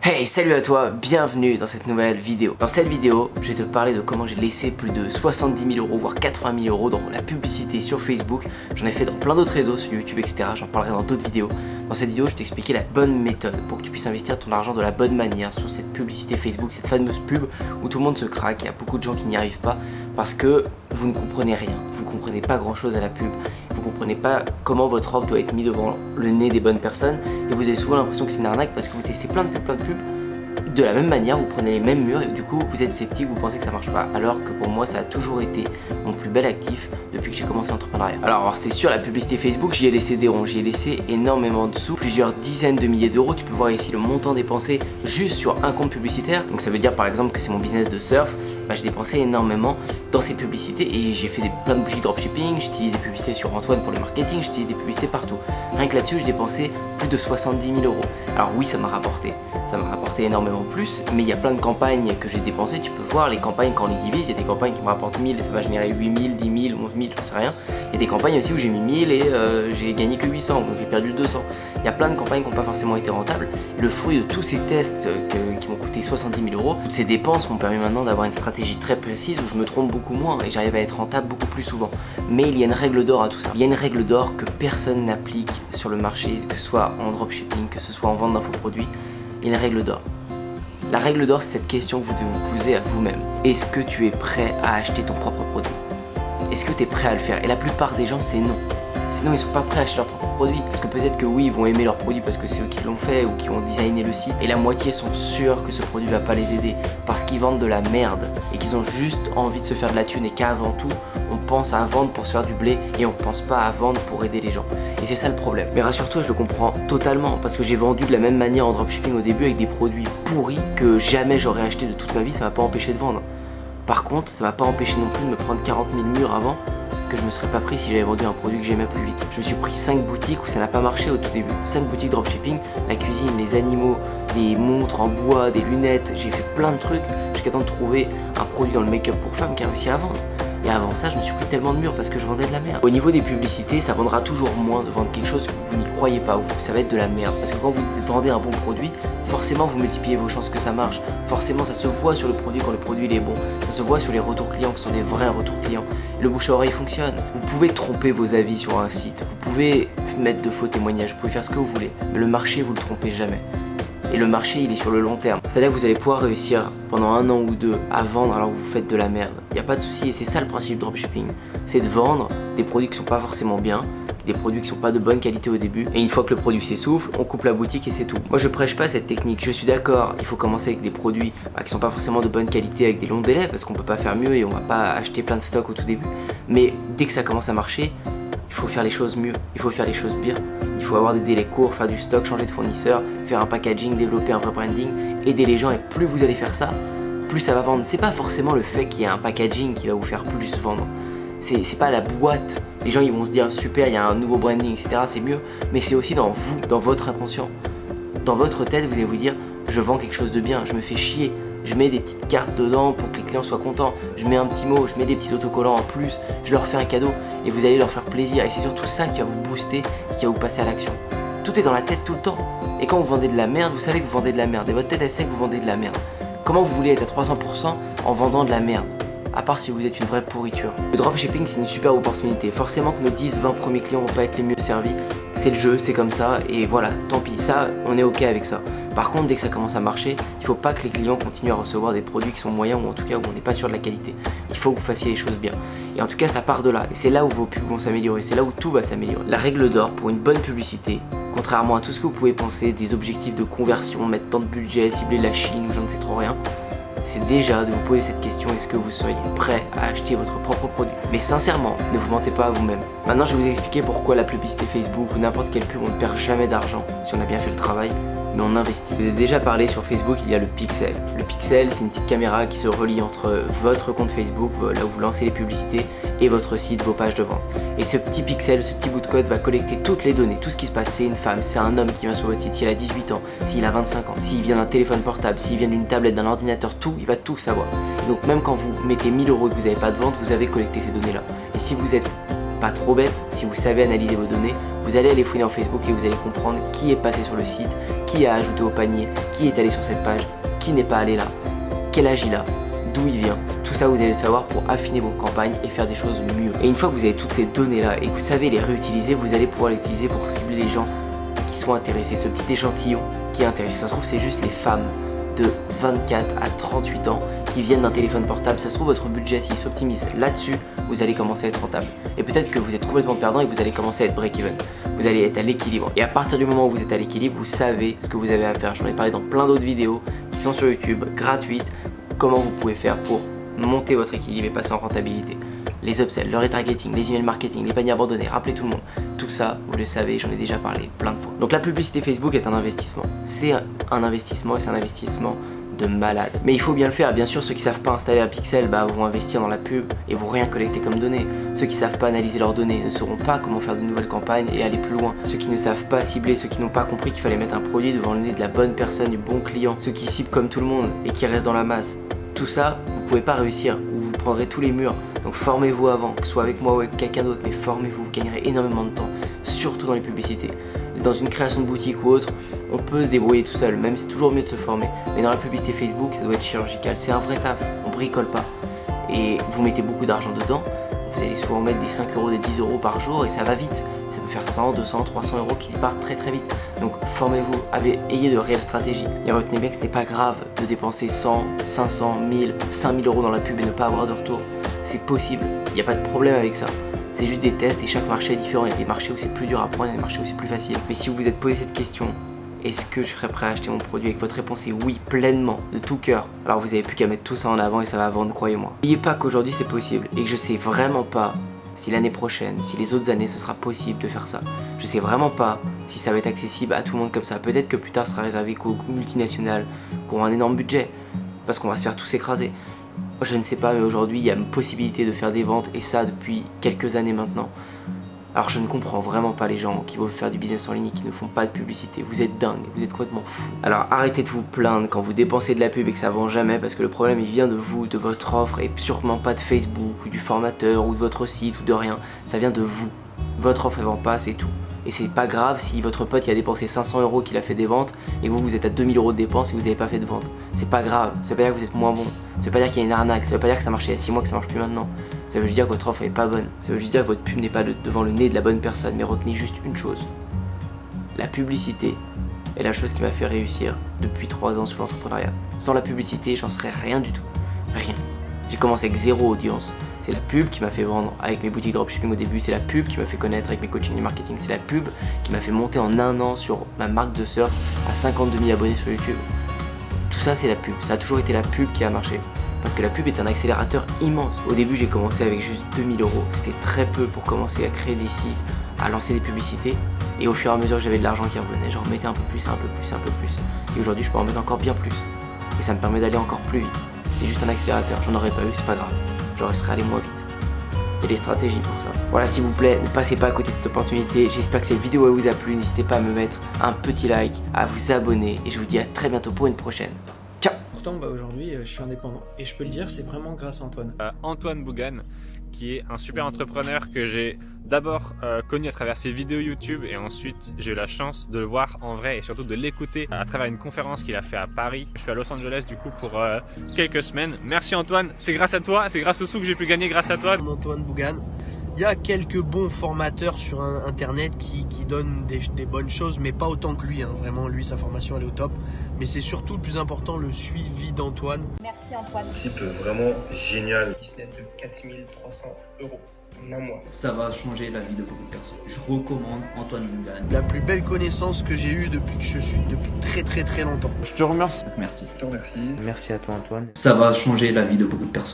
Hey, salut à toi, bienvenue dans cette nouvelle vidéo. Dans cette vidéo, je vais te parler de comment j'ai laissé plus de 70 000 euros, voire 80 000 euros dans la publicité sur Facebook. J'en ai fait dans plein d'autres réseaux, sur YouTube, etc. J'en parlerai dans d'autres vidéos. Dans cette vidéo, je vais t'expliquer la bonne méthode pour que tu puisses investir ton argent de la bonne manière sur cette publicité Facebook, cette fameuse pub où tout le monde se craque. Il y a beaucoup de gens qui n'y arrivent pas parce que vous ne comprenez rien. Vous ne comprenez pas grand chose à la pub. Vous ne comprenez pas comment votre offre doit être mise devant le nez des bonnes personnes. Et vous avez souvent l'impression que c'est une arnaque parce que vous testez plein de pubs. De la même manière, vous prenez les mêmes murs et du coup vous êtes sceptique, vous pensez que ça marche pas. Alors que pour moi ça a toujours été mon plus bel actif depuis que j'ai commencé l'entrepreneuriat. Alors c'est sûr, la publicité Facebook, j'y ai laissé des ronds, j'y ai laissé énormément de sous, plusieurs dizaines de milliers d'euros. Tu peux voir ici le montant dépensé juste sur un compte publicitaire. Donc ça veut dire par exemple que c'est mon business de surf, j'ai dépensé énormément dans ces publicités et j'ai fait plein de boutiques dropshipping, j'utilise des publicités sur Antoine pour le marketing, j'utilise des publicités partout. Rien que là-dessus, j'ai dépensé plus de 70 000 euros. Alors oui, ça m'a rapporté énormément plus, mais il y a plein de campagnes que j'ai dépensées. Tu peux voir les campagnes quand on les divise, il y a des campagnes qui me rapportent 1000 et ça va générer 8000, 10 000, 11 000, je ne sais rien. Il y a des campagnes aussi où j'ai mis 1000 et j'ai gagné que 800, donc j'ai perdu 200. Il y a plein de campagnes qui n'ont pas forcément été rentables. Et le fruit de tous ces tests qui m'ont coûté 70 000 euros, toutes ces dépenses m'ont permis maintenant d'avoir une stratégie très précise où je me trompe beaucoup moins et j'arrive à être rentable beaucoup plus souvent. Mais il y a une règle d'or à tout ça. Il y a une règle d'or que personne n'applique sur le marché, que ce soit en dropshipping, que ce soit en vente d'infoproduits. Il y a une règle d'or. La règle d'or, c'est cette question que vous devez vous poser à vous-même. Est-ce que tu es prêt à acheter ton propre produit? Est-ce que tu es prêt à le faire? Et la plupart des gens, c'est non. Sinon, ils sont pas prêts à acheter leur propre produit. Parce que peut-être que oui, ils vont aimer leur produit parce que c'est eux qui l'ont fait ou qui ont designé le site. Et la moitié sont sûrs que ce produit va pas les aider parce qu'ils vendent de la merde et qu'ils ont juste envie de se faire de la thune et qu'avant tout, on pense à vendre pour se faire du blé et on pense pas à vendre pour aider les gens. Et c'est ça le problème. Mais rassure-toi, je le comprends totalement parce que j'ai vendu de la même manière en dropshipping au début avec des produits pourris que jamais j'aurais acheté de toute ma vie. Ça m'a pas empêché de vendre. Par contre, ça m'a pas empêché non plus de me prendre 40 000 murs avant que je me serais pas pris si j'avais vendu un produit que j'aimais plus vite. Je me suis pris 5 boutiques où ça n'a pas marché au tout début. 5 boutiques dropshipping, la cuisine, les animaux, des montres en bois, des lunettes, j'ai fait plein de trucs jusqu'à temps de trouver un produit dans le make-up pour femmes qui a réussi à vendre. Et avant ça, je me suis pris tellement de murs parce que je vendais de la merde. Au niveau des publicités, ça vendra toujours moins de vendre quelque chose que vous n'y croyez pas ou que ça va être de la merde. Parce que quand vous vendez un bon produit, forcément vous multipliez vos chances que ça marche. Forcément ça se voit sur le produit quand le produit il est bon. Ça se voit sur les retours clients qui sont des vrais retours clients. Le bouche à oreille fonctionne. Vous pouvez tromper vos avis sur un site. Vous pouvez mettre de faux témoignages. Vous pouvez faire ce que vous voulez. Mais le marché, vous le trompez jamais. Et le marché, il est sur le long terme. C'est-à-dire que vous allez pouvoir réussir pendant 1 an ou 2 à vendre alors que vous faites de la merde. Il n'y a pas de souci et c'est ça le principe du dropshipping. C'est de vendre des produits qui sont pas forcément bien, des produits qui sont pas de bonne qualité au début. Et une fois que le produit s'essouffle, on coupe la boutique et c'est tout. Moi, je prêche pas cette technique. Je suis d'accord, il faut commencer avec des produits qui sont pas forcément de bonne qualité avec des longs délais parce qu'on peut pas faire mieux et on va pas acheter plein de stocks au tout début. Mais dès que ça commence à marcher, il faut faire les choses mieux, il faut faire les choses bien. Il faut avoir des délais courts, faire du stock, changer de fournisseur, faire un packaging, développer un vrai branding, aider les gens et plus vous allez faire ça, plus ça va vendre. C'est pas forcément le fait qu'il y ait un packaging qui va vous faire plus vendre. C'est pas la boîte. Les gens ils vont se dire super, il y a un nouveau branding, etc. C'est mieux, mais c'est aussi dans vous, dans votre inconscient. Dans votre tête, vous allez vous dire je vends quelque chose de bien, je me fais chier. Je mets des petites cartes dedans pour que les clients soient contents. Je mets un petit mot, je mets des petits autocollants en plus. Je leur fais un cadeau et vous allez leur faire plaisir. Et c'est surtout ça qui va vous booster et qui va vous passer à l'action. Tout est dans la tête tout le temps. Et quand vous vendez de la merde, vous savez que vous vendez de la merde. Et votre tête elle sait que vous vendez de la merde. Comment vous voulez être à 300% en vendant de la merde? À part si vous êtes une vraie pourriture. Le dropshipping c'est une super opportunité. Forcément que nos 10-20 premiers clients vont pas être les mieux servis. C'est le jeu, c'est comme ça et voilà, tant pis, ça on est ok avec ça. Par contre, dès que ça commence à marcher, il faut pas que les clients continuent à recevoir des produits qui sont moyens ou en tout cas où on n'est pas sûr de la qualité. Il faut que vous fassiez les choses bien. Et en tout cas, ça part de là. Et c'est là où vos pubs vont s'améliorer, c'est là où tout va s'améliorer. La règle d'or pour une bonne publicité, contrairement à tout ce que vous pouvez penser, des objectifs de conversion, mettre tant de budget, cibler la Chine ou je ne sais trop rien, c'est déjà de vous poser cette question, est-ce que vous seriez prêt à acheter votre propre produit? Mais sincèrement, ne vous mentez pas à vous-même. Maintenant, je vais vous expliquer pourquoi la publicité Facebook ou n'importe quelle pub, on ne perd jamais d'argent si on a bien fait le travail. Mais on investit. Je vous ai déjà parlé sur Facebook, il y a le pixel. Le pixel, c'est une petite caméra qui se relie entre votre compte Facebook, là où vous lancez les publicités, et votre site, vos pages de vente. Et ce petit pixel, ce petit bout de code va collecter toutes les données, tout ce qui se passe. C'est une femme, c'est un homme qui vient sur votre site, s'il a 18 ans, s'il a 25 ans, s'il vient d'un téléphone portable, s'il vient d'une tablette, d'un ordinateur, tout, il va tout savoir. Donc même quand vous mettez 1000 € et que vous n'avez pas de vente, vous avez collecté ces données-là. Et si vous êtes pas trop bête, si vous savez analyser vos données, vous allez aller fouiner en Facebook et vous allez comprendre qui est passé sur le site, qui a ajouté au panier, qui est allé sur cette page, qui n'est pas allé là, quel âge il a, d'où il vient. Tout ça, vous allez le savoir pour affiner vos campagnes et faire des choses mieux. Et une fois que vous avez toutes ces données-là et que vous savez les réutiliser, vous allez pouvoir les utiliser pour cibler les gens qui sont intéressés. Ce petit échantillon qui est intéressé, ça se trouve, c'est juste les femmes de 24 à 38 ans qui viennent d'un téléphone portable. Ça se trouve, votre budget, s'il s'optimise là-dessus, vous allez commencer à être rentable. Et peut-être que vous êtes complètement perdant et que vous allez commencer à être break-even. Vous allez être à l'équilibre. Et à partir du moment où vous êtes à l'équilibre, vous savez ce que vous avez à faire. J'en ai parlé dans plein d'autres vidéos qui sont sur YouTube, gratuites. Comment vous pouvez faire pour monter votre équilibre et passer en rentabilité. Les upsells, le retargeting, les emails marketing, les paniers abandonnés, rappelez tout le monde. Tout ça, vous le savez, j'en ai déjà parlé plein de fois. Donc la publicité Facebook est un investissement. C'est un investissement et c'est un investissement de malade. Mais il faut bien le faire. Bien sûr, ceux qui savent pas installer un pixel vont investir dans la pub et vont rien collecter comme données. Ceux qui savent pas analyser leurs données ne sauront pas comment faire de nouvelles campagnes et aller plus loin. Ceux qui ne savent pas cibler, ceux qui n'ont pas compris qu'il fallait mettre un produit devant le nez de la bonne personne, du bon client, ceux qui ciblent comme tout le monde et qui restent dans la masse. Tout ça, vous pouvez pas réussir ou vous prendrez tous les murs. Donc formez-vous avant, que ce soit avec moi ou avec quelqu'un d'autre, mais formez-vous, vous gagnerez énormément de temps, surtout dans les publicités. Dans une création de boutique ou autre, on peut se débrouiller tout seul, même si c'est toujours mieux de se former. Mais dans la publicité Facebook, ça doit être chirurgical, c'est un vrai taf, on bricole pas. Et vous mettez beaucoup d'argent dedans, vous allez souvent mettre des 5 euros, des 10 euros par jour et ça va vite. Ça peut faire 100, 200, 300 euros qui partent très très vite. Donc formez-vous, ayez de réelles stratégies. Et retenez bien que ce n'est pas grave de dépenser 100, 500, 1000, 5000 euros dans la pub et ne pas avoir de retour. C'est possible, il n'y a pas de problème avec ça. C'est juste des tests et chaque marché est différent. Il y a des marchés où c'est plus dur à prendre et des marchés où c'est plus facile. Mais si vous vous êtes posé cette question, est-ce que je serais prêt à acheter mon produit, et que votre réponse est oui, pleinement, de tout cœur, alors vous n'avez plus qu'à mettre tout ça en avant et ça va vendre, croyez-moi. N'oubliez pas qu'aujourd'hui c'est possible et que je sais vraiment pas si l'année prochaine, si les autres années ce sera possible de faire ça. Je sais vraiment pas si ça va être accessible à tout le monde comme ça. Peut-être que plus tard ce sera réservé qu'aux multinationales qui auront un énorme budget parce qu'on va se faire tous écraser. Je ne sais pas, mais aujourd'hui il y a une possibilité de faire des ventes et ça depuis quelques années maintenant. Alors je ne comprends vraiment pas les gens qui veulent faire du business en ligne et qui ne font pas de publicité. Vous êtes dingues, vous êtes complètement fous. Alors arrêtez de vous plaindre quand vous dépensez de la pub et que ça vend jamais parce que le problème il vient de vous, de votre offre et sûrement pas de Facebook ou du formateur ou de votre site ou de rien. Ça vient de vous. Votre offre elle vend pas, c'est tout. Et c'est pas grave si votre pote il a dépensé 500 euros qu'il a fait des ventes et que vous êtes à 2000 euros de dépenses et que vous n'avez pas fait de vente. C'est pas grave, ça veut pas dire que vous êtes moins bon, ça veut pas dire qu'il y a une arnaque, ça veut pas dire que ça marchait il y a 6 mois que ça marche plus maintenant. Ça veut juste dire que votre offre est pas bonne, ça veut juste dire que votre pub n'est pas devant le nez de la bonne personne. Mais retenez juste une chose, la publicité est la chose qui m'a fait réussir depuis 3 ans sur l'entrepreneuriat. Sans la publicité j'en serais rien du tout, rien. J'ai commencé avec 0 audience. C'est la pub qui m'a fait vendre avec mes boutiques dropshipping au début, c'est la pub qui m'a fait connaître avec mes coachings et marketing, c'est la pub qui m'a fait monter en 1 an sur ma marque de surf à 52 000 abonnés sur YouTube. Tout ça c'est la pub, ça a toujours été la pub qui a marché. Parce que la pub est un accélérateur immense. Au début j'ai commencé avec juste 2000 euros, c'était très peu pour commencer à créer des sites, à lancer des publicités. Et au fur et à mesure que j'avais de l'argent qui revenait, j'en remettais un peu plus, un peu plus, un peu plus. Et aujourd'hui je peux en mettre encore bien plus. Et ça me permet d'aller encore plus vite. C'est juste un accélérateur, j'en aurais pas eu, c'est pas grave. J'en serais allé moins vite. Il y a des stratégies pour ça. Voilà, s'il vous plaît, ne passez pas à côté de cette opportunité. J'espère que cette vidéo vous a plu. N'hésitez pas à me mettre un petit like, à vous abonner. Et je vous dis à très bientôt pour une prochaine. Ciao. Pourtant, aujourd'hui, je suis indépendant. Et je peux le dire, c'est vraiment grâce à Antoine. Antoine Bougan, qui est un super entrepreneur que j'ai d'abord connu à travers ses vidéos YouTube et ensuite j'ai eu la chance de le voir en vrai et surtout de l'écouter à travers une conférence qu'il a fait à Paris. Je suis à Los Angeles du coup pour quelques semaines. Merci Antoine, c'est grâce à toi, c'est grâce aux sous que j'ai pu gagner grâce à toi. Antoine Bougan. Il y a quelques bons formateurs sur internet qui donnent des bonnes choses, mais pas autant que lui. Vraiment, lui, sa formation elle est au top. Mais c'est surtout le plus important, le suivi d'Antoine. Merci Antoine. Type vraiment génial. Business de 4300 euros en un mois. Ça va changer la vie de beaucoup de personnes. Je recommande Antoine Bougan. La plus belle connaissance que j'ai eue depuis que je suis, depuis très très très longtemps. Je te remercie. Merci. Je te remercie. Merci à toi Antoine. Ça va changer la vie de beaucoup de personnes.